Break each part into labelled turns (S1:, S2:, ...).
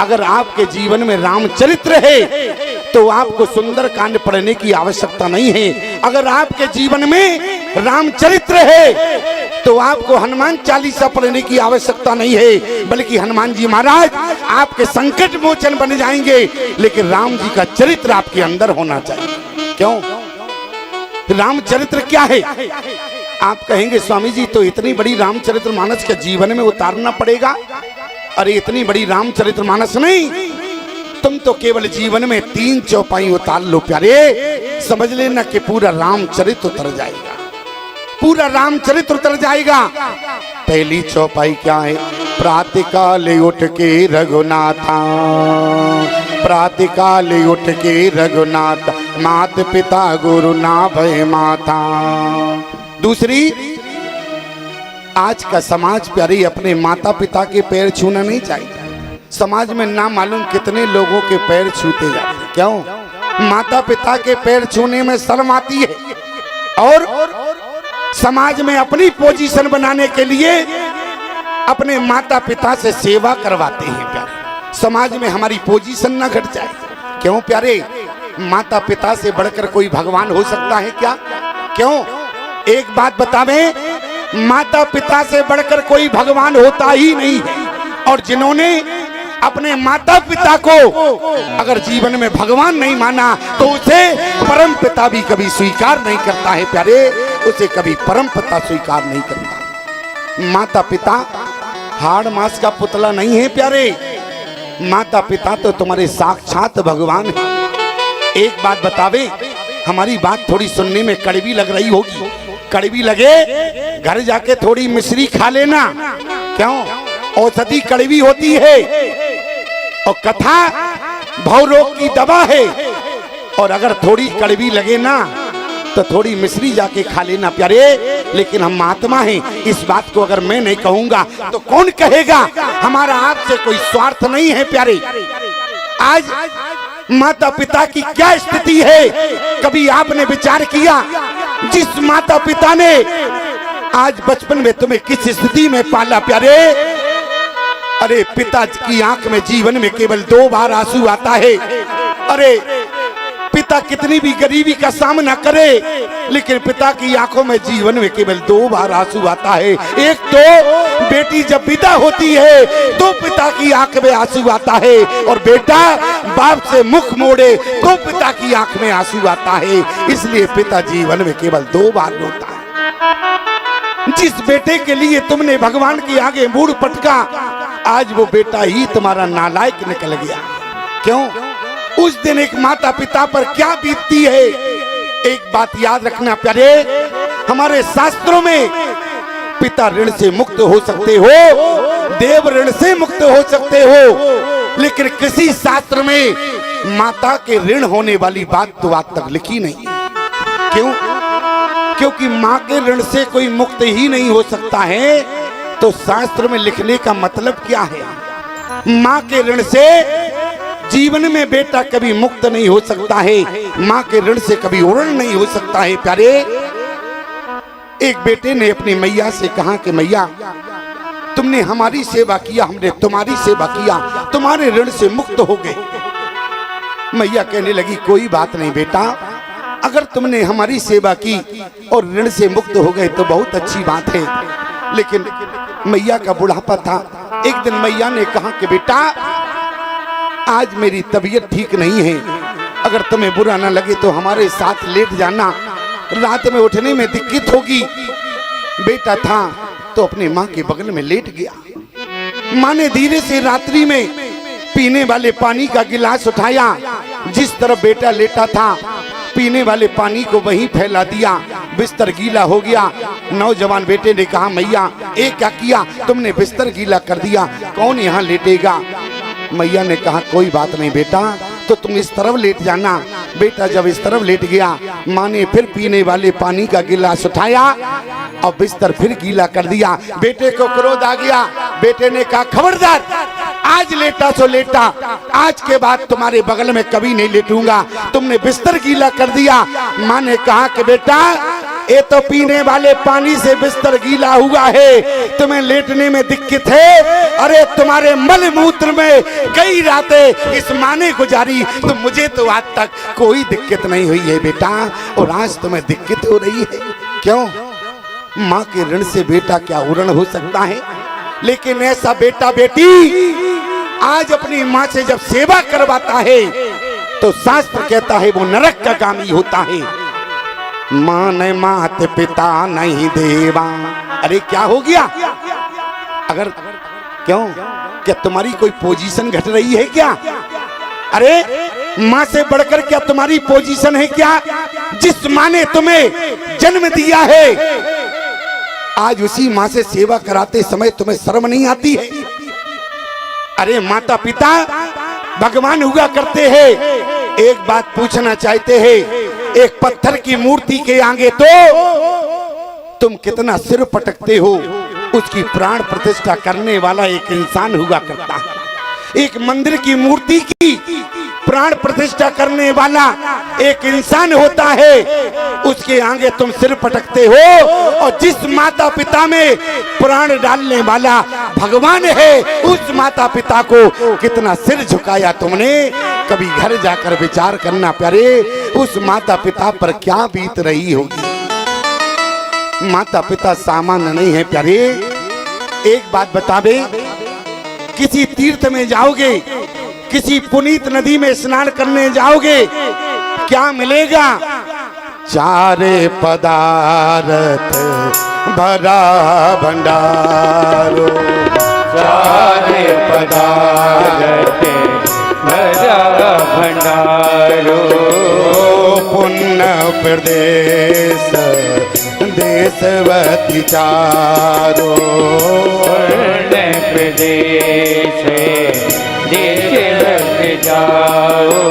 S1: अगर आपके जीवन में रामचरित्र है तो आपको सुंदर कांड पढ़ने की आवश्यकता नहीं है। अगर आपके जीवन में रामचरित्र है तो आपको हनुमान चालीसा पढ़ने की आवश्यकता नहीं है, बल्कि हनुमान जी महाराज आपके संकट मोचन बन जाएंगे। लेकिन राम जी का चरित्र आपके अंदर होना चाहिए। क्यों? रामचरित्र क्या है? आप कहेंगे स्वामी जी तो इतनी बड़ी रामचरित्र मानस के जीवन में उतारना पड़ेगा। अरे इतनी बड़ी रामचरित्र मानस नहीं, तुम तो केवल जीवन में 3 चौपाई उतार लो प्यारे, समझ लेना कि पूरा रामचरित्र उतर जाएगा, पूरा रामचरित्र उतर जाएगा। पहली चौपाई क्या है? प्रातःकाल उठ के रघुनाथा, प्रातःकाल उठ के रघुनाथ, मात पिता गुरु ना भय माता। दूसरी, आज का समाज प्यारी अपने माता पिता के पैर छूना नहीं चाहिए। समाज में ना मालूम कितने लोगों के पैर छूते जाते हैं। क्यों? माता पिता के पैर छूने में शर्म आती है और समाज में अपनी पोजीशन बनाने के लिए अपने माता पिता से सेवा करवाते हैं प्यारे, समाज में हमारी पोजीशन ना घट जाए। क्यों प्यारे? माता पिता से बढ़कर कोई भगवान हो सकता है क्या? क्यों? एक बात बतावे, माता पिता से बढ़कर कोई भगवान होता ही नहीं है। और जिन्होंने अपने माता पिता को अगर जीवन में भगवान नहीं माना तो उसे परम पिता भी कभी स्वीकार नहीं करता है प्यारे, उसे कभी परम पिता स्वीकार नहीं करता। माता पिता हाड़ मास का पुतला नहीं है प्यारे, माता पिता तो तुम्हारे साक्षात भगवान है। एक बात बतावे, हमारी बात थोड़ी सुनने में कड़वी लग रही होगी, कड़वी लगे घर जाके थोड़ी मिश्री खा लेना। क्यों? औषधि कड़वी होती है और कथा भवरोग की दवा है। और अगर थोड़ी कड़वी लगे ना तो थोड़ी मिश्री जाके खा लेना प्यारे। लेकिन हम महात्मा हैं, इस बात को अगर मैं नहीं कहूंगा तो कौन कहेगा? हमारा आपसे कोई स्वार्थ नहीं है प्यारे। आज माता पिता की क्या स्थिति है, कभी आपने विचार किया? जिस माता पिता ने आज बचपन में तुम्हें किस स्थिति में पाला प्यारे, अरे पिता की आंख में जीवन में केवल 2 बार आंसू आता है। अरे पिता कितनी भी गरीबी का सामना करे, लेकिन पिता की आंखों में जीवन में केवल 2 बार आंसू आता है। एक तो बेटी जब विदा होती है तो पिता की आंख में आंसू आता है, और बेटा बाप से मुख मोड़े तो पिता की आंख में आंसू आता है। इसलिए पिता जीवन में केवल 2 बार रोता है। जिस बेटे के लिए तुमने भगवान के आगे मुड़ पटका, आज वो बेटा ही तुम्हारा नालायक निकल गया। क्यों? उस दिन एक माता पिता पर क्या बीतती है। एक बात याद रखना प्यारे, हमारे शास्त्रों में पिता ऋण से मुक्त हो सकते हो, देव ऋण से मुक्त हो सकते हो, लेकिन किसी शास्त्र में माता के ऋण होने वाली बात तो आज तक लिखी नहीं। क्यों? क्योंकि माँ के ऋण से कोई मुक्त ही नहीं हो सकता है। तो शास्त्र में लिखने का मतलब क्या है? माँ के ऋण से जीवन में बेटा कभी मुक्त नहीं हो सकता है, माँ के ऋण से कभी उड़न नहीं हो सकता है प्यारे। एक बेटे ने अपनी मैया से कहा कि मैया, तुमने हमारी सेवा किया, हमने तुम्हारी सेवा किया, तुम्हारे ऋण से मुक्त हो गए। मैया कहने लगी, कोई बात नहीं बेटा, अगर तुमने हमारी सेवा की और ऋण से मुक्त हो गए तो बहुत अच्छी बात है। लेकिन मैया का बुढ़ापा था। एक दिन मैया ने कहा कि बेटा, आज मेरी तबीयत ठीक नहीं है, अगर तुम्हें बुरा ना लगे तो हमारे साथ लेट जाना, रात में उठने में दिक्कत होगी। बेटा था तो अपने माँ के बगल में लेट गया। माँ ने धीरे से रात्रि में पीने वाले पानी का गिलास उठाया, जिस तरफ बेटा लेटा था पीने वाले पानी को वहीं फैला दिया, बिस्तर गीला हो गया। नौजवान बेटे ने कहा, मैया ये क्या किया तुमने, बिस्तर गीला कर दिया, कौन यहाँ लेटेगा? मैया ने कहा, कोई बात नहीं बेटा, तो तुम इस तरफ लेट जाना। बेटा जब इस तरफ लेट गया, माँ ने फिर पीने वाले पानी का गिलास उठाया और बिस्तर फिर गीला कर दिया। बेटे को क्रोध आ गया। बेटे ने कहा, खबरदार, आज लेटा सो लेटा, आज के बाद तुम्हारे बगल में कभी नहीं लेटूंगा, तुमने बिस्तर गीला कर दिया। माँ ने कहा कि बेटा ये तो पीने वाले पानी से बिस्तर गीला हुआ है, तुम्हें लेटने में दिक्कत है। अरे तुम्हारे मल मूत्र में कई रातें इस माँ ने गुजारी, तो मुझे तो आज तक कोई दिक्कत नहीं हुई है बेटा, और आज तुम्हें दिक्कत हो रही है। क्यों? माँ के ऋण से बेटा क्या उरण हो सकता है? लेकिन ऐसा बेटा बेटी आज अपनी माँ से जब सेवा करवाता है तो शास्त्र कहता है वो नरक का कामी होता है। माँ ने मात पिता नहीं देवा। अरे क्या हो गया? अगर क्यों, क्या तुम्हारी कोई पोजीशन घट रही है क्या? अरे माँ से बढ़कर क्या तुम्हारी पोजीशन है क्या? जिस माँ ने तुम्हें जन्म दिया है, आज उसी माँ से सेवा कराते समय तुम्हें शर्म नहीं आती है? अरे माता पिता भगवान हुआ करते हैं। एक बात पूछना चाहते हैं, एक पत्थर की मूर्ति के आगे तो तुम कितना सिर पटकते हो, उसकी प्राण प्रतिष्ठा करने वाला एक इंसान हुआ करता है। एक मंदिर की मूर्ति की प्राण प्रतिष्ठा करने वाला एक इंसान होता है, उसके आगे तुम सिर पटकते हो। और जिस माता पिता में प्राण डालने वाला भगवान है, उस माता पिता को कितना सिर झुकाया तुमने। कभी घर जाकर विचार करना प्यारे, उस माता पिता पर क्या बीत रही होगी। माता पिता सामान्य नहीं है प्यारे। एक बात बता दे, किसी तीर्थ में जाओगे, किसी पुनीत नदी में स्नान करने जाओगे, क्या मिलेगा? चारे पदार्थ भरा भंडारो,
S2: चारे पदार्थ भरा भंडारो।
S1: पुण्य प्रदेश देशवती चारो,
S2: पुण्य प्रदेश देशवती जाओ।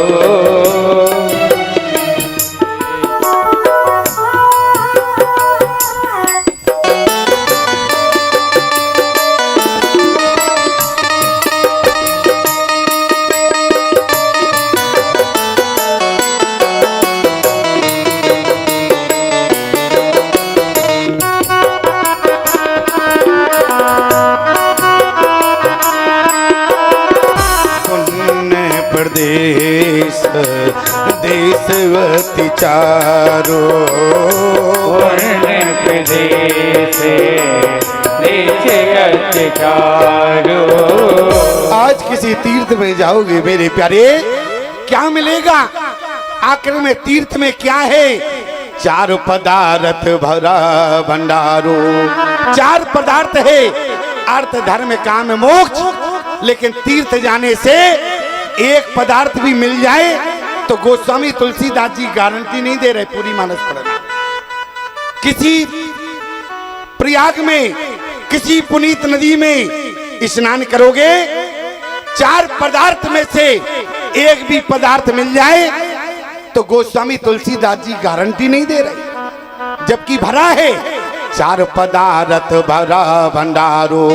S1: प्रदेश देशवती चारो,
S2: पुण्य प्रदेश देशवती चारो।
S1: आज किसी तीर्थ में जाओगे मेरे प्यारे, क्या मिलेगा? आखिर में तीर्थ में क्या है? चार पदार्थ भरा भंडारो। चार पदार्थ है, अर्थ धर्म काम मोक्ष। लेकिन तीर्थ जाने से एक पदार्थ भी मिल जाए तो गोस्वामी तुलसीदास जी गारंटी नहीं दे रहे पूरी मानस पढ़ना। किसी प्रयाग में, किसी पुनीत नदी में स्नान करोगे, चार पदार्थ में से एक भी पदार्थ मिल जाए तो गोस्वामी तुलसीदास जी गारंटी नहीं दे रहे, जबकि भरा है। चार पदार्थ भरा भंडारो,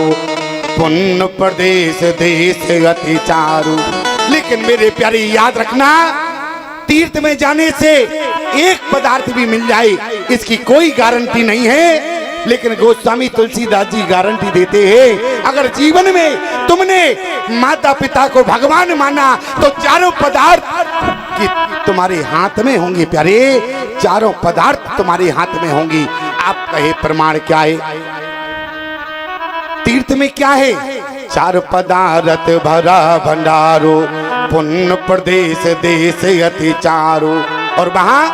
S1: पुण्य प्रदेश देश अति चारू। लेकिन मेरे प्यारे याद रखना, तीर्थ में जाने से एक पदार्थ भी मिल जाए इसकी कोई गारंटी नहीं है, लेकिन गोस्वामी तुलसीदास जी गारंटी देते हैं। अगर जीवन में तुमने माता पिता को भगवान माना तो चारों पदार्थ कि तुम्हारे हाथ में होंगे प्यारे, चारों पदार्थ तुम्हारे हाथ में होंगी। आप कहे प्रमाण क्या है? तीर्थ में क्या है? चार पदार्थ भरा भंडारो, पुण्य प्रदेश देश अति चारो। और वहां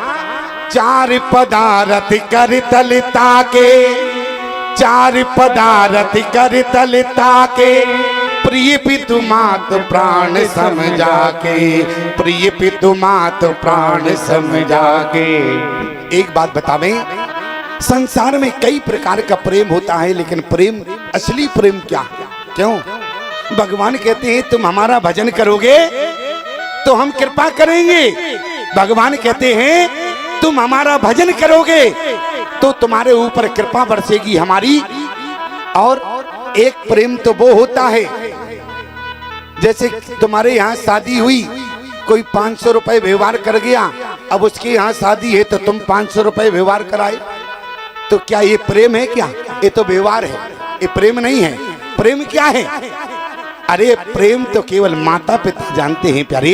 S1: चार पदार्थ कर तलता के, चार पदार्थ कर तलता के, प्रिय पितु मात प्राण समझा के, प्रिय पितु मात प्राण समझा के। एक बात बतावें, संसार में कई प्रकार का प्रेम होता है, लेकिन प्रेम, असली प्रेम क्या है? क्यों? भगवान कहते हैं तुम हमारा भजन करोगे तो हम कृपा करेंगे। भगवान कहते हैं तुम हमारा भजन करोगे तो तुम्हारे ऊपर कृपा बरसेगी हमारी। और एक प्रेम तो वो होता है, जैसे तुम्हारे यहाँ शादी हुई, कोई 500 रुपए व्यवहार कर गया, अब उसके यहाँ शादी है तो तुम 500 रुपए व्यवहार कराए, तो क्या ये प्रेम है क्या? ये तो व्यवहार है, ये प्रेम नहीं है। प्रेम क्या है? अरे प्रेम तो केवल माता पिता जानते हैं प्यारे।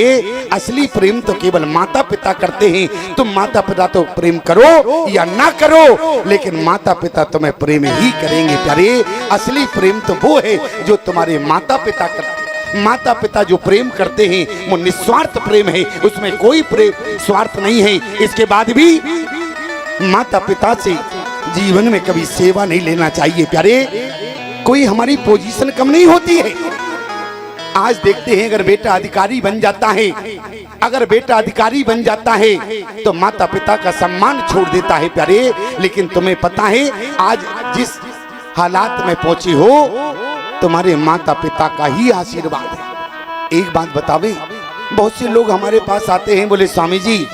S1: असली प्रेम तो केवल माता पिता करते हैं। तुम माता पिता तो प्रेम करो या ना करो, लेकिन माता पिता तुम्हें प्रेम ही करेंगे प्यारे। असली प्रेम तो वो है जो तुम्हारे माता पिता करते। माता पिता जो प्रेम करते हैं वो निस्वार्थ प्रेम है, उसमें कोई प्रेम स्वार्थ नहीं है। इसके बाद भी माता पिता से जीवन में कभी सेवा नहीं लेना चाहिए प्यारे। कोई हमारी पोजीशन कम नहीं होती है। आज देखते हैं, अगर बेटा अधिकारी बन जाता है, अगर बेटा अधिकारी बन जाता है तो माता पिता का सम्मान छोड़ देता है प्यारे। लेकिन तुम्हें पता है आज जिस हालात में पहुंची हो, तुम्हारे माता पिता का ही आशीर्वाद है। एक बात बतावे, बहुत से लोग हमारे पास आते हैं, बोले स्वामी जी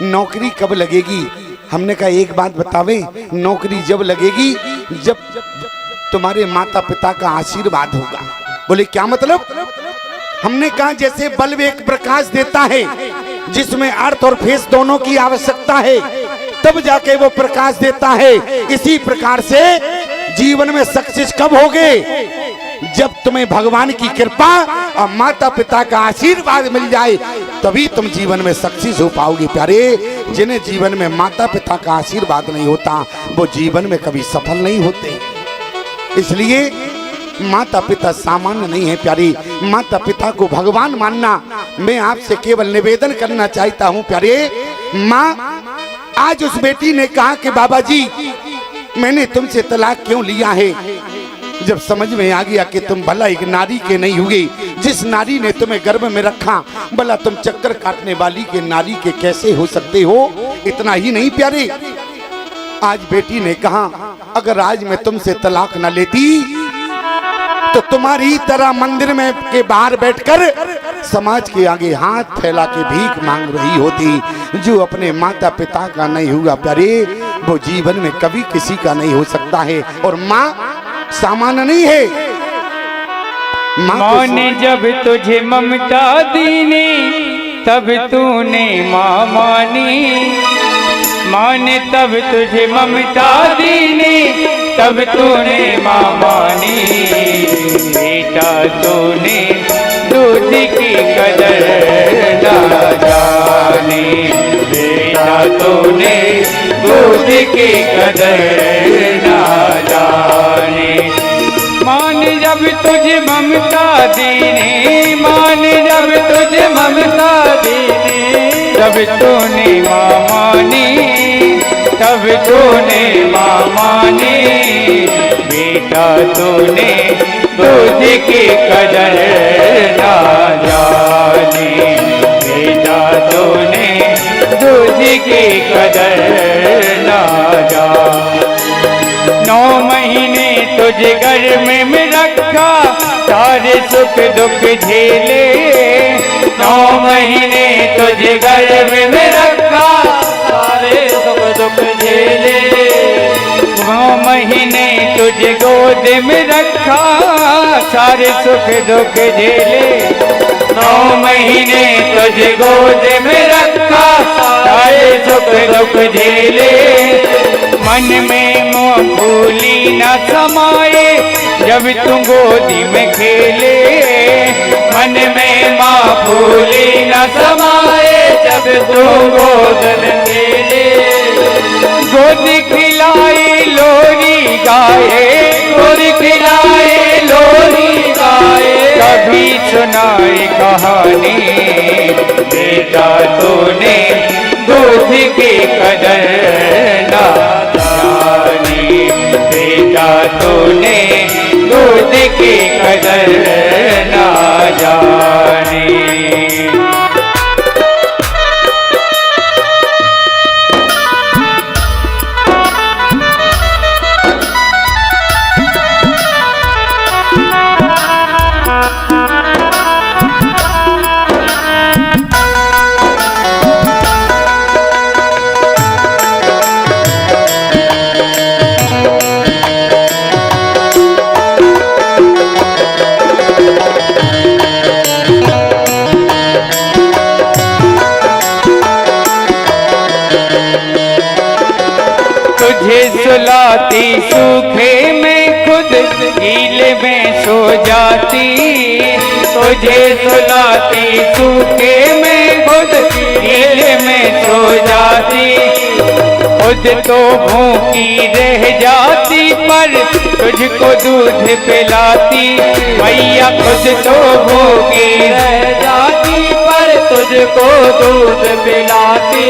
S1: नौकरी कब लगेगी? हमने कहा एक बात बतावे, नौकरी जब लगेगी जब तुम्हारे माता पिता का आशीर्वाद होगा। बोले क्या मतलब? हमने कहा जैसे बल्ब एक प्रकाश देता है जिसमें अर्थ और फेस दोनों की आवश्यकता है, तब जाके वो प्रकाश देता है। इसी प्रकार से जीवन में सक्सेस कब होगे? जब तुम्हें भगवान की कृपा और माता पिता का आशीर्वाद मिल जाए, तभी तुम जीवन में सक्सेस हो पाओगे प्यारे। जिन्हें जीवन में माता पिता का आशीर्वाद नहीं होता वो जीवन में कभी सफल नहीं होते। इसलिए माता पिता सामान्य नहीं है प्यारी। माता पिता को भगवान मानना। मैं आपसे केवल निवेदन करना चाहता हूँ प्यारे। माँ, आज उस बेटी ने कहा कि बाबा जी मैंने तुमसे तलाक क्यों लिया है? जब समझ में आ गया कि तुम भला एक नारी के नहीं हुए, जिस नारी ने तुम्हें गर्भ में रखा, भला तुम चक्कर काटने वाली के नारी के कैसे हो सकते हो? इतना ही नहीं प्यारे, आज बेटी ने कहा अगर आज मैं तुमसे तलाक न लेती तो तुम्हारी तरह मंदिर में के बाहर बैठकर समाज के आगे हाथ फैला के भीख मांग रही होती। जो अपने माता पिता का नहीं हुआ प्यारे, वो जीवन में कभी किसी का नहीं हो सकता है। और माँ सामान्य नहीं है।
S2: माँ ने जब तुझे ममता दीनी तब तूने माँ मानी। माँ ने तब तुझे ममता दीनी तब तूने माँ मानी। बेटा तूने दूध की कदर ना जानी। बेटा तूने दूध की कदर ना जानी। मान जब तुझे ममता दीनी, मान जब तुझे ममता दीनी, तब तूने माँ मानी, तब तूने माँ मानी। बेटा तूने दूध की कदर ना जानी। बेटा तूने दूध की कदर ना जानी। 9 महीने तुझे घर में रखा, सारे सुख दुख झेले। 9 महीने तुझे घर में रखा, सारे सुख दुख झेले। 9 महीने तुझे गोद में रखा, सारे सुख दुख झेले। 9 महीने तुझे गोद में रखा, सारे सुख दुख झेले। मन में मोह भूली न समाए जब तू गोदी में खेले। मन में माँ भूली न समाए जब तू गोद में खेले। गोदी खिलाई लोरी गाए, गोदी खिलाई लोरी गाए, कभी सुनाई कहानी। बेटा तूने दूध की कदर ना जानी। बेटा तूने दूध की कदर ना जानी। सुलाती सूखे में खुद गीले में सो जाती, तुझे सुलाती सूखे में खुद गीले में सो जाती, खुद तो भूखी रह जाती पर तुझको दूध पिलाती, मैया खुद तो भूखी रह जाती पर तुझको दूध पिलाती,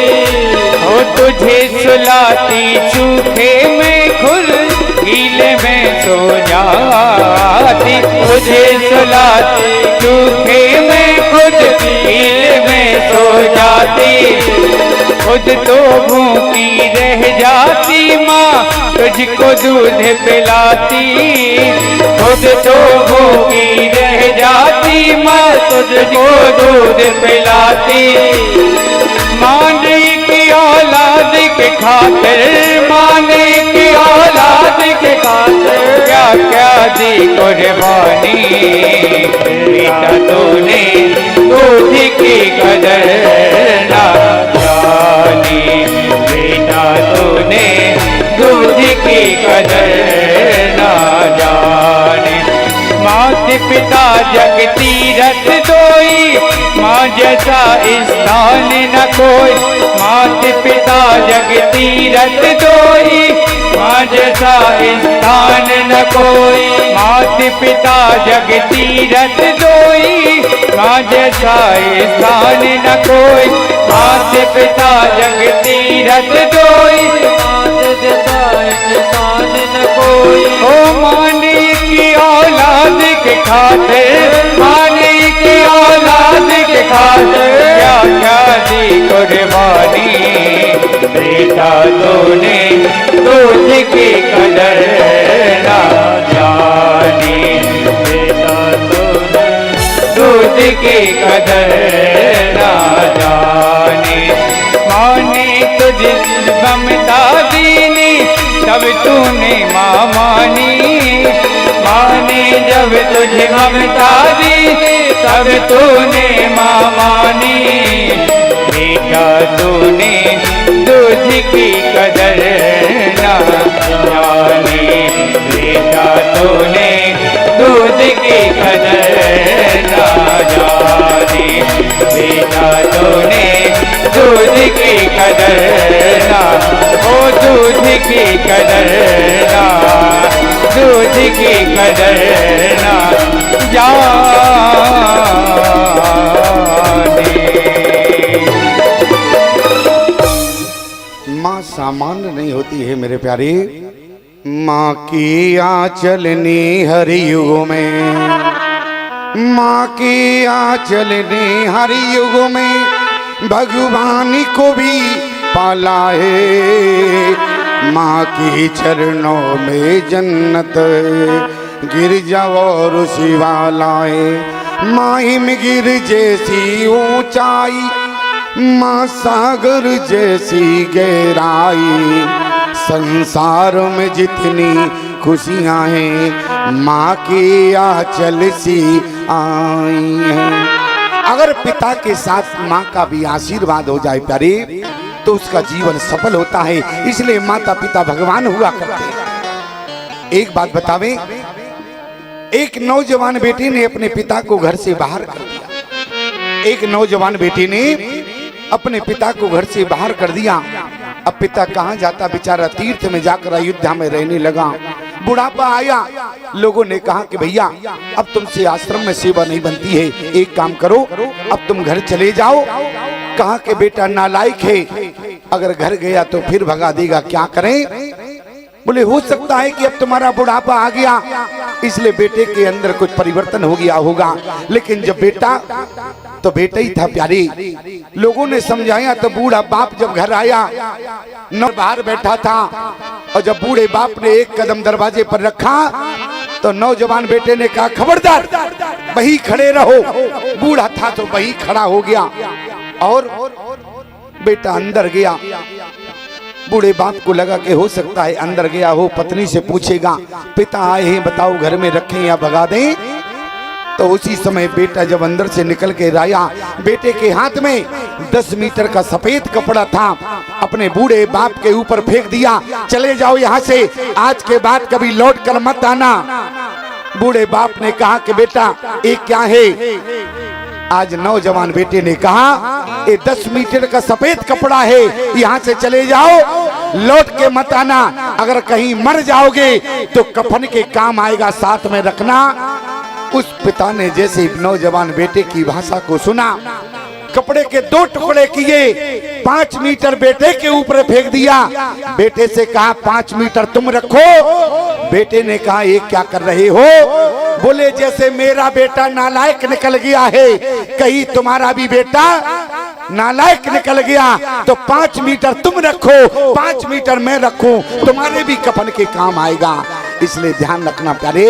S2: हो तुझे सुलाती सूखे में खुद गीले में सो जाती, तुझे सुलाती सूखे में खुद गीले में सो जाती, खुद तो भूखी रह जाती माँ तुझको दूध पिलाती, खुद तो भूखी रह जाती माँ तुझको दूध पिलाती, माने की औलाद के खातिर, माने की औलाद के खातिर क्या क्या दी कुर्बानी, बेटा तूने दूध की कदर ना जानी, बेटा तूने दूध की कदर ना जाने, मात पिता जग तीरथ दोई, माँ जैसा स्थान न कोई, मात पिता जग तीरथ दोई, माँ जैसा स्थान न कोई, मात पिता जग तीरथ दोई, माँ जैसा स्थान न कोई, मात पिता जग तीरथ दोई, माँ जैसा स्थान न कोई, ओ माने की औलाद के खातिर, माने की औलाद के खातिर क्या क्या दी कुर्बानी, बेटा तूने दूध की कदर ना जानी, बेटा तूने दूध की कदर ना जानी, माने तुझे ममता दीनी तब तूने माँ मानी, माने जब तुझे ममता दी तब तूने माँ मानी, बेटा तूने दूध की कदर ना जानी, बेटा तूने दूध की कदर ना जानी, बेटा तूने दूध की कदर ना, ओ दूध की कदर ना, दूध की कदर ना जाने।
S1: माँ सामान्य नहीं होती है मेरे प्यारे, माँ की आंचलनी हर युग में, माँ की आंचलनी हर युग में भगवान को भी पाला है, माँ की चरणों में जन्नत गिरजा और शिवालाए, माँ हिमगिर जैसी ऊंचाई, माँ सागर जैसी गहराई, संसार में जितनी खुशियाँ हैं माँ की आंचल सी आई हैं। अगर पिता के साथ माँ का भी आशीर्वाद हो जाए प्यारे तो उसका जीवन सफल होता है, इसलिए माता पिता भगवान हुआ करते हैं। एक बात बतावें, एक नौजवान बेटी ने अपने पिता को घर से बाहर कर दिया, एक नौजवान बेटी ने अपने पिता को घर से बाहर कर दिया। अब पिता कहाँ जाता बेचारा, तीर्थ में जाकर अयोध्या में रहने लगा। बुढ़ापा आया, लोगों ने कहा कि भैया अब तुमसे आश्रम में सेवा नहीं बनती है, एक काम करो अब तुम घर चले जाओ। कहा कि बेटा नालायक है, अगर घर गया तो फिर भगा देगा, क्या करें? बोले हो सकता है कि अब तुम्हारा बुढ़ापा आ गया इसलिए बेटे के अंदर कुछ परिवर्तन हो गया होगा, लेकिन जब बेटा तो बेटा ही था प्यारी। लोगों ने समझाया तो बूढ़ा बाप जब घर आया न बाहर बैठा था, और जब बूढ़े बाप ने एक कदम दरवाजे पर रखा तो नौजवान बेटे ने कहा खबरदार वही खड़े रहो। बूढ़ा था तो वही खड़ा हो गया और बेटा अंदर गया। बूढ़े बाप को लगा कि हो सकता है अंदर गया हो, पत्नी से पूछेगा पिता आए हैं बताओ घर में रखें या भगा दें। तो उसी समय बेटा जब अंदर से निकल के आया, बेटे के हाथ में 10 मीटर का सफेद कपड़ा था, अपने बूढ़े बाप के ऊपर फेंक दिया, चले जाओ यहाँ से, आज के बाद कभी लौट कर मत आना। बूढ़े बाप ने कहा कि बेटा ये क्या है? आज नौजवान बेटे ने कहा ये 10 मीटर का सफेद कपड़ा है, यहाँ से चले जाओ, लौट के मत आना, अगर कहीं मर जाओगे तो कफन के काम आएगा, साथ में रखना। उस पिता ने जैसे नौजवान बेटे की भाषा को सुना, कपड़े के 2 टुकड़े किए, 5 मीटर बेटे के ऊपर फेंक दिया। बेटे से कहा 5 मीटर तुम रखो। बेटे ने कहा ये क्या कर रहे हो? बोले जैसे मेरा बेटा नालायक निकल गया है, कहीं तुम्हारा भी बेटा नालायक निकल गया तो 5 मीटर तुम रखो, 5 मीटर मैं रखूं, तुम्हारे भी कफन के काम आएगा। इसलिए ध्यान रखना प्यारे,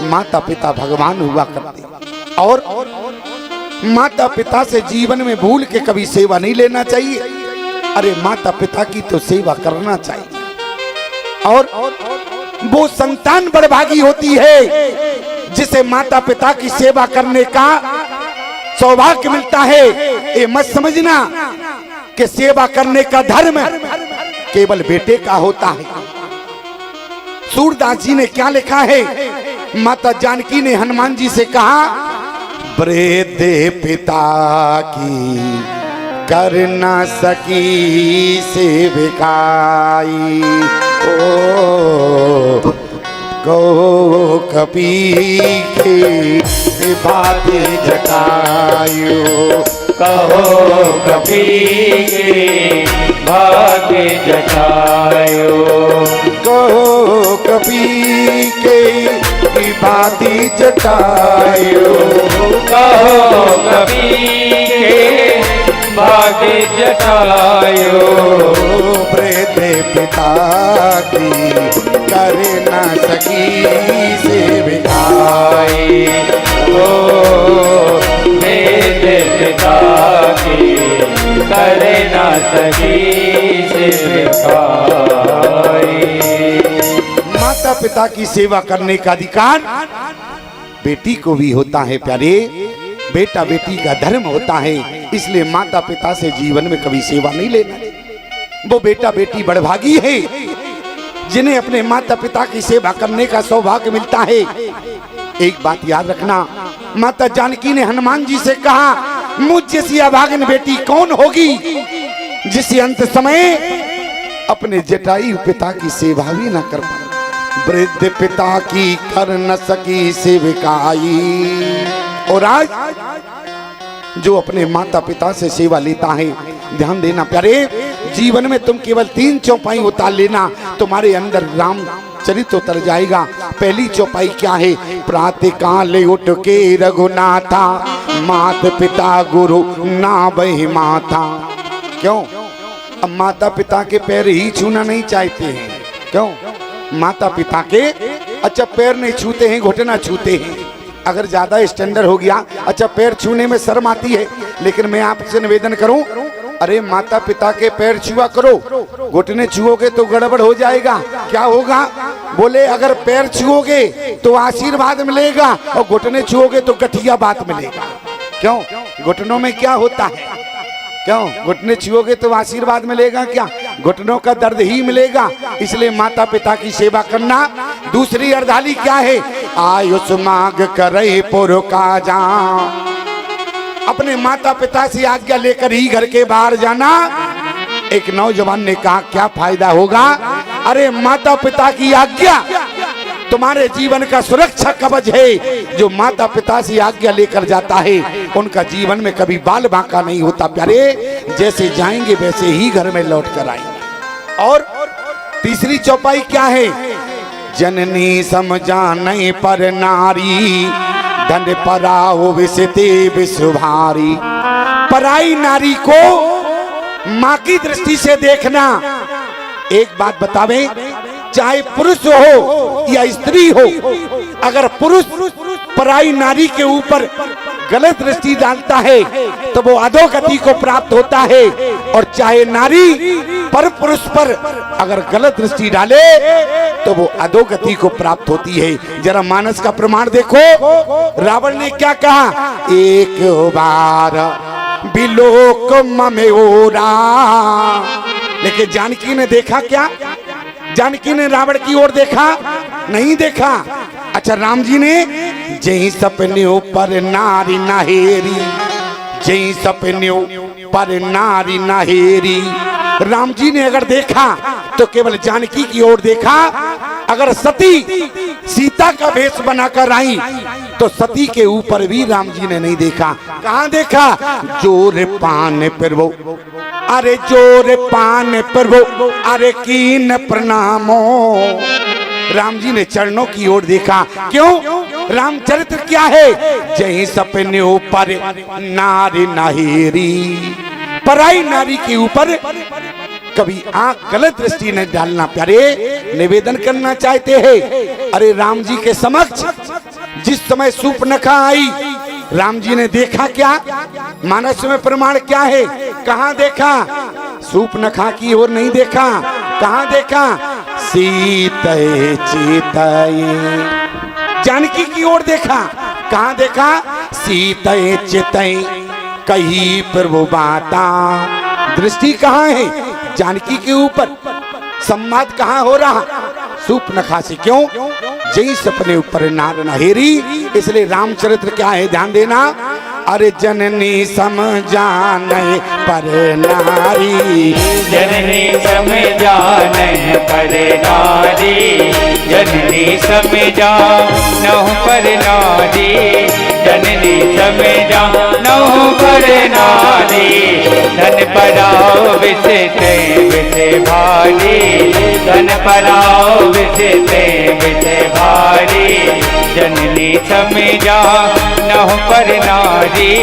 S1: माता पिता भगवान हुआ करते, और माता पिता से जीवन में भूल के कभी सेवा नहीं लेना चाहिए। अरे माता पिता की तो सेवा करना चाहिए। और वो संतान बड़भागी होती है जिसे माता पिता की सेवा करने का सौभाग्य मिलता है। ये मत समझना कि सेवा करने का धर्म केवल बेटे का होता है। सूरदास जी ने क्या लिखा है? माता जानकी ने हनुमान जी से कहा, वृद्ध पिता की कर न सकी सेविकाई, ओ को कपी के बात जटायु,
S2: कहो कपी के बात जटायु,
S1: कहो कपी के बात जटायु,
S2: कहो कपी के बात जटायु,
S1: वृद्ध पिता की कर न सकी सेविकाई,
S2: ओ मेरे पिता की करे ना सकी सेविकाई।
S1: माता पिता की सेवा करने का अधिकार बेटी को भी होता है प्यारे, बेटा बेटी का धर्म होता है। इसलिए माता पिता से जीवन में कभी सेवा नहीं लेना। वो बेटा बेटी बड़भागी है जिन्हें अपने माता पिता की सेवा करने का सौभाग्य मिलता है। एक बात याद रखना, माता जानकी ने हनुमान जी से कहा, मुझ जैसी अभागन बेटी कौन होगी जिसे अंत समय अपने जटायु पिता की सेवा भी न कर पाए। वृद्ध पिता की कर न सकी सेविकाई। और आज जो अपने माता पिता से सेवा लेता है, ध्यान देना प्यारे, जीवन में तुम केवल 3 चौपाई उतार लेना, तुम्हारे अंदर राम चरित्र उतर जाएगा। पहली चौपाई क्या है? प्रातः काल उठ के रघुनाथा, माता पिता गुरु ना बहि माथा। क्यों? अब माता पिता के पैर ही छूना नहीं चाहते हैं। क्यों? माता पिता के अच्छा पैर नहीं छूते हैं, घुटना छूते हैं। अगर ज्यादा स्टैंडर्ड हो गया, अच्छा पैर छूने में शर्म आती है, लेकिन मैं आपसे निवेदन करूं, अरे माता पिता के पैर छुआ करो, घुटने छुओगे तो गड़बड़ हो जाएगा। क्या होगा? बोले अगर पैर छुओगे तो आशीर्वाद मिलेगा और घुटने छुओगे तो गठिया बात मिलेगा। क्यों? घुटनों में क्या होता है? क्यों? घुटने छुओगे तो आशीर्वाद मिलेगा क्या? घुटनों का दर्द ही मिलेगा। इसलिए माता पिता की सेवा करना। दूसरी अर्धाली क्या है? आयुष मांग करे पुर का जा, अपने माता पिता से आज्ञा लेकर ही घर के बाहर जाना। एक नौजवान ने कहा क्या फायदा होगा? अरे माता पिता की आज्ञा तुम्हारे जीवन का सुरक्षा कवच है। जो माता पिता से आज्ञा लेकर जाता है उनका जीवन में कभी बाल बांका नहीं होता प्यारे, जैसे जाएंगे वैसे ही घर में लौट कर आएंगे। और तीसरी चौपाई क्या है? जननी समझा नहीं पर नारी, धन पराओ विसते विषभारी। पराई नारी को माँ की दृष्टि से देखना। एक बात बतावे, चाहे पुरुष हो या स्त्री हो, अगर पुरुष पराई नारी के ऊपर गलत दृष्टि डालता है तो वो अधोगति को प्राप्त होता है। और चाहे नारी पर पुरुष पर अगर गलत दृष्टि डाले तो वो अधोगति को प्राप्त होती है। जरा मानस का प्रमाण देखो, रावण ने क्या कहा, एक बार बिलोक ममेओरा, लेकिन जानकी ने देखा क्या? जानकी ने रावण की ओर देखा? नहीं देखा। अच्छा, राम जी ने जय सपने पर नारी नहेरी, जय सपने पर नारी नहेरी, राम जी ने अगर देखा तो केवल जानकी की ओर देखा। अगर सती सीता का भेष बनाकर आई तो सती के ऊपर भी राम जी ने नहीं देखा। कहाँ देखा? जोर पान पर वो, अरे जोर पान पर वो, अरे कीन प्रणामो, राम जी ने चरणों की ओर देखा। क्यों? रामचरित्र क्या है? जय सपने ऊपर नारी नहेरी, पराई नारी के ऊपर कभी आंख गलत दृष्टि न डालना। प्यारे, निवेदन करना चाहते हैं, अरे राम जी के समक्ष जिस समय सूर्पनखा आई, राम जी ने देखा क्या? मानस में प्रमाण क्या है? कहाँ देखा? सूर्पनखा की ओर नहीं देखा। कहाँ देखा? सीतये चितये, जानकी की ओर देखा। कहाँ देखा? सीतये चितये कही प्रभु बाता, दृष्टि कहाँ है? जानकी के ऊपर। संवाद कहाँ हो रहा? सूर्पनखा से। क्यों? जय सपने ऊपर नार नहेरी। इसलिए रामचरित्र क्या है, ध्यान देना। अरे जननी समझाने पर नारी,
S2: जननी समझाने पर नारी, जननी समझानो पर नारी, जननी समझानो पर नारी, धन पराओ विषते विषे भारी, धन पराओ विषते विषे भारी, जननी समझानो पर नारी,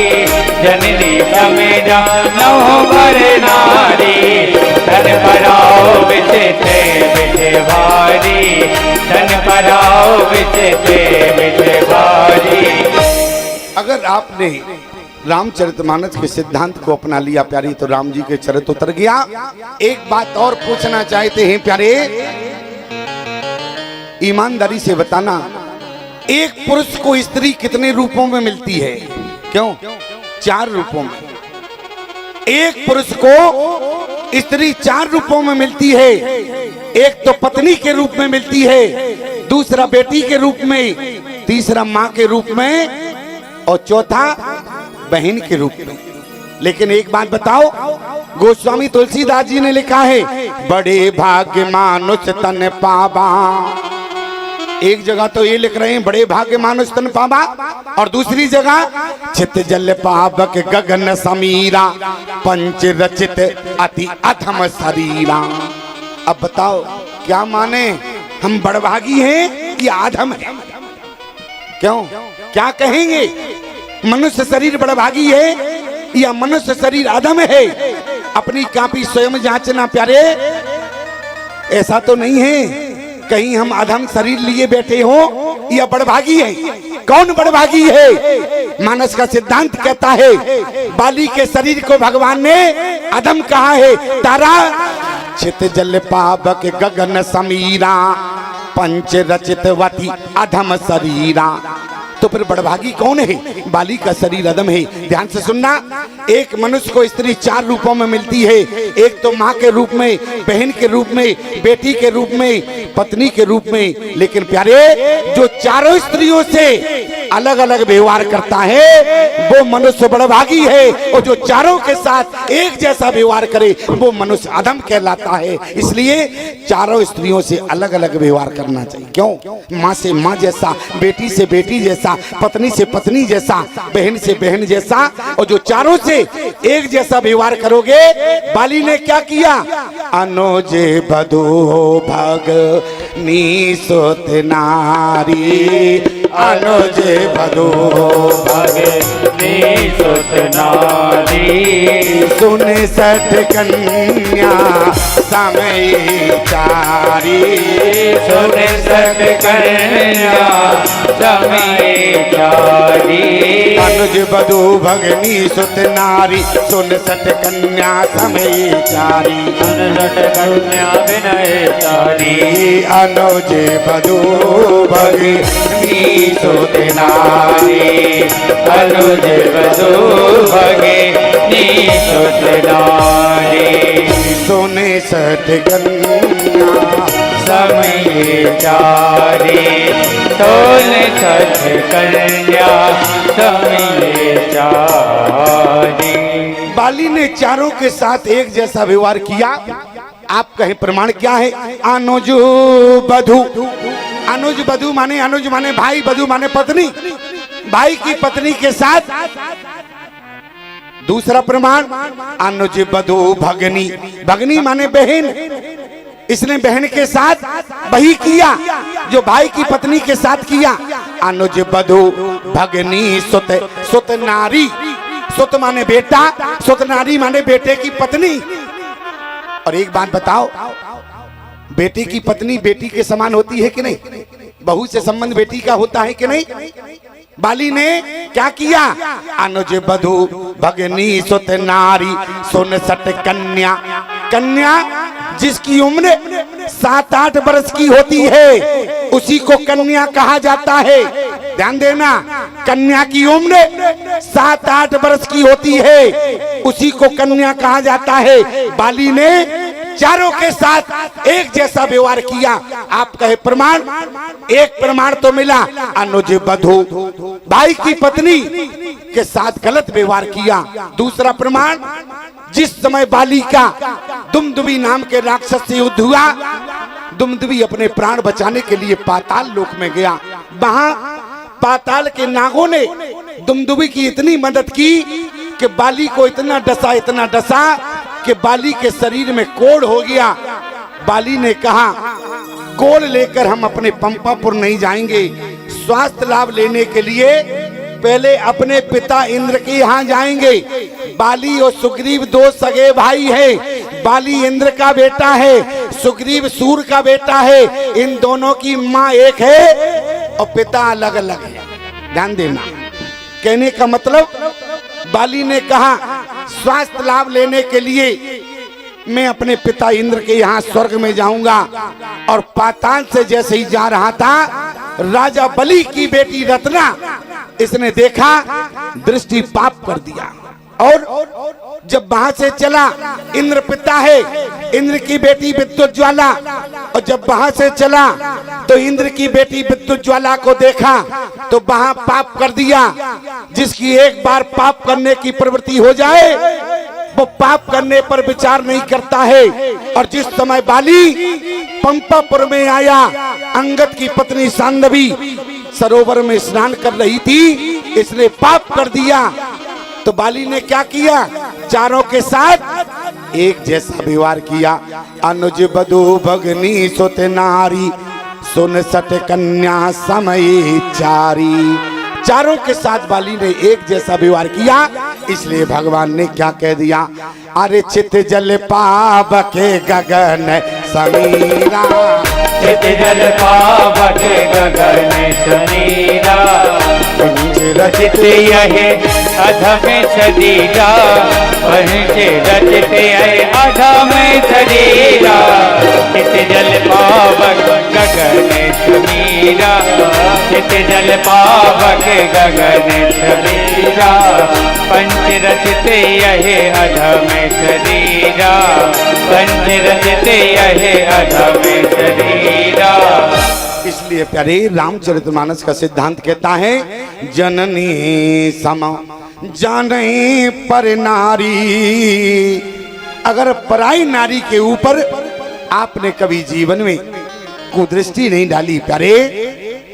S2: जननी समझानो पर नारी, धन पराओ विषते विषे भारी, धन पराओ विषते विषे भारी।
S1: अगर आपने रामचरितमानस के सिद्धांत को अपना लिया प्यारी, तो राम जी के चरित्र उतर गया। एक बात और पूछना चाहते हैं प्यारे, ईमानदारी से बताना, एक पुरुष को स्त्री कितने रूपों में मिलती है? क्यों? 4 रूपों में। एक पुरुष को स्त्री 4 रूपों में मिलती है। एक तो पत्नी के रूप में मिलती है, दूसरा बेटी के रूप में, तीसरा माँ के रूप में, और चौथा बहन के रूप में। लेकिन एक बात बताओ, गोस्वामी तुलसीदास जी ने लिखा है, बड़े भाग्य मानुष तन पावा। एक जगह तो ये लिख रहे हैं, बड़े भाग्य मानुष तन पावा, और दूसरी जगह चित जल पावक गगन समीरा, पंच रचित अति अथम शरीरा। अब बताओ क्या माने, हम बड़भागी हैं या अधम हैं? क्यों? क्या कहेंगे, मनुष्य शरीर बड़भागी है या मनुष्य शरीर अधम है? अपनी कापी स्वयं जांचना प्यारे। ऐसा तो नहीं है कहीं हम अधम शरीर लिए बैठे हो या बड़भागी है? कौन बड़भागी है? मानस का सिद्धांत कहता है, बाली के शरीर को भगवान ने अधम कहा है। तारा चित जल पावक गगन समीरा, पंच रचित वती अधम शरीरा। तो फिर बड़भागी कौन है? बाली का शरीर अधम है। ध्यान से सुनना, एक मनुष्य को स्त्री 4 रूपों में मिलती है। एक तो माँ के रूप में, बहन के रूप में, बेटी के रूप में, पत्नी के रूप में। लेकिन प्यारे, जो चारों स्त्रियों से अलग अलग व्यवहार करता है वो मनुष्य बड़भागी है, और जो चारों के साथ एक जैसा व्यवहार करे वो मनुष्य अधम कहलाता है। इसलिए चारों स्त्रियों से अलग अलग व्यवहार करना चाहिए। क्यों? माँ से माँ जैसा, बेटी से बेटी जैसा, पत्नी से पत्नी जैसा, बहन से बहन जैसा, और जो चारों से एक जैसा व्यवहार करोगे। बाली ने क्या किया? अनुजे बधू भग नी सुत नारी, अनुज बधू
S2: भगनी सुत नारी
S1: सुन सठ कन्या समय चारी
S2: सुन सत कन्या समय चारी
S1: अनुज बधू भगनी सुत नारी सुन सठ कन्या समय चारी
S2: सुन सत कन्या विनय चारी
S1: अनुज बधू भगनी सुत नारी
S2: अनुज बधू भगनी सुत नारी
S1: सुने सठ कन्या
S2: समय चारी सोन सठ कन्या समय चारी
S1: बाली ने चारों के साथ एक जैसा व्यवहार किया। आप कहें प्रमाण क्या है? अनुज बधू, अनुज बधू माने, अनुज माने भाई, बधू माने पत्नी, भाई की पत्नी के साथ। दूसरा प्रमाण अनुज बधू भगनी, भगनी माने बहन, इसने बहन के साथ वही किया जो भाई की पत्नी के साथ किया। अनुज बधू भगनी सुत, सुत नारी, सुत माने बेटा, सुत नारी माने बेटे की पत्नी। और एक बात बताओ, बेटी की पत्नी बेटी के समान होती है कि नहीं? बहू से संबंध बेटी का होता है कि नहीं? बाली ने क्या किया? अनुज बधू भगनी सुत नारी सुन सट कन्या, कन्या जिसकी उम्र 7-8 वर्ष की होती है उसी को कन्या कहा जाता है। ध्यान देना, कन्या की उम्र 7-8 वर्ष की होती है उसी को कन्या कहा जाता है। बाली ने चारों के साथ एक जैसा व्यवहार किया। आप कहे प्रमाण? एक प्रमाण तो मिला, अनुज बधू भाई की पत्नी के साथ गलत व्यवहार किया। दूसरा प्रमाण, जिस समय बाली का दुमदुबी नाम के राक्षस से युद्ध हुआ, दुमदुबी अपने प्राण बचाने के लिए पाताल लोक में गया। वहां पाताल के नागों ने दुमदुबी की इतनी मदद की कि बाली को इतना डसा, इतना डसा कि बाली के शरीर में कोढ़ हो गया। बाली ने कहा, कोढ़ लेकर हम अपने पंपापुर नहीं जाएंगे, स्वास्थ्य लाभ लेने के लिए पहले अपने पिता इंद्र के यहाँ जाएंगे। बाली और सुग्रीव 2 सगे भाई है। बाली इंद्र का बेटा है, सुग्रीव सूर का बेटा है। इन दोनों की माँ एक है और पिता अलग अलग है। ध्यान देना, कहने का मतलब बाली ने कहा स्वास्थ्य लाभ लेने के लिए मैं अपने पिता इंद्र के यहाँ स्वर्ग में जाऊंगा। और पाताल से जैसे ही जा रहा था, राजा बलि की बेटी रत्ना इसने देखा, दृष्टि पाप कर दिया। और जब वहां से चला, इंद्र पिता है, इंद्र की बेटी विद्युत ज्वाला, और जब वहां से चला तो इंद्र की बेटी विद्युत ज्वाला को देखा तो वहां पाप कर दिया। जिसकी एक बार पाप करने की प्रवृत्ति हो जाए वो पाप करने पर विचार नहीं करता है। और जिस समय बाली पंपापुर में आया, अंगद की पत्नी सांदवी सरोवर में स्नान कर रही थी, इसने पाप कर दिया। तो बाली ने क्या किया? चारों के साथ एक जैसा व्यवहार किया। अनुज बधू भगनी सुत नारी सुन सट कन्या समय चारी। चारों के साथ बाली ने एक जैसा व्यवहार किया। इसलिए भगवान ने क्या कह दिया? अरे चित जल पावक गगन समीरा,
S2: चित जल पावक गगन समीरा,
S1: पंच रचित
S2: यहे अधम शरीरा, पंच रचित यहे अधम शरीरा। चित जल पावक गगन समीरा, चित जल पावक गगन समीरा, पंच रचित यहे अधम शरीरा, पंच रचित यहे अधम शरीरा।
S1: इसलिए प्यारे रामचरितमानस का सिद्धांत कहता है, जननी सम जाने पर नारी। अगर पराई नारी के ऊपर आपने कभी जीवन में कुदृष्टि नहीं डाली प्यारे,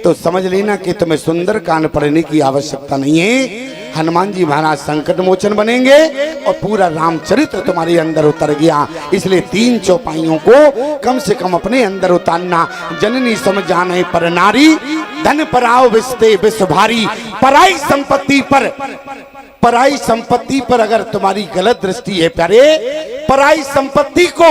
S1: तो समझ लेना कि तुम्हें सुंदर कांड पढ़ने की आवश्यकता नहीं है। हनुमान जी महाराज संकट मोचन बनेंगे और पूरा रामचरित्र तुम्हारे अंदर उतर गया। इसलिए 3 चौपाइयों को कम से कम अपने अंदर उतारना। जननी सम जाने पर नारी, धन पराओ विस्ते विश्व भारी। पराई संपत्ति पर अगर तुम्हारी गलत दृष्टि है प्यारे, पराई संपत्ति को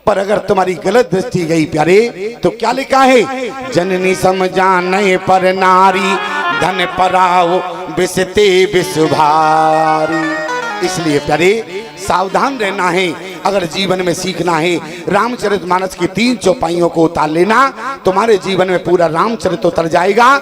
S1: पर अगर तुम्हारी गलत दृष्टि गई प्यारे, तो क्या लिखा है, जननी समझाने पर नारी, धन पराओ विसते विश्व भारी। इसलिए प्यारे सावधान रहना है। अगर जीवन में सीखना है, रामचरितमानस की 3 चौपाइयों को उतार लेना, तुम्हारे जीवन में पूरा रामचरित उतर जाएगा।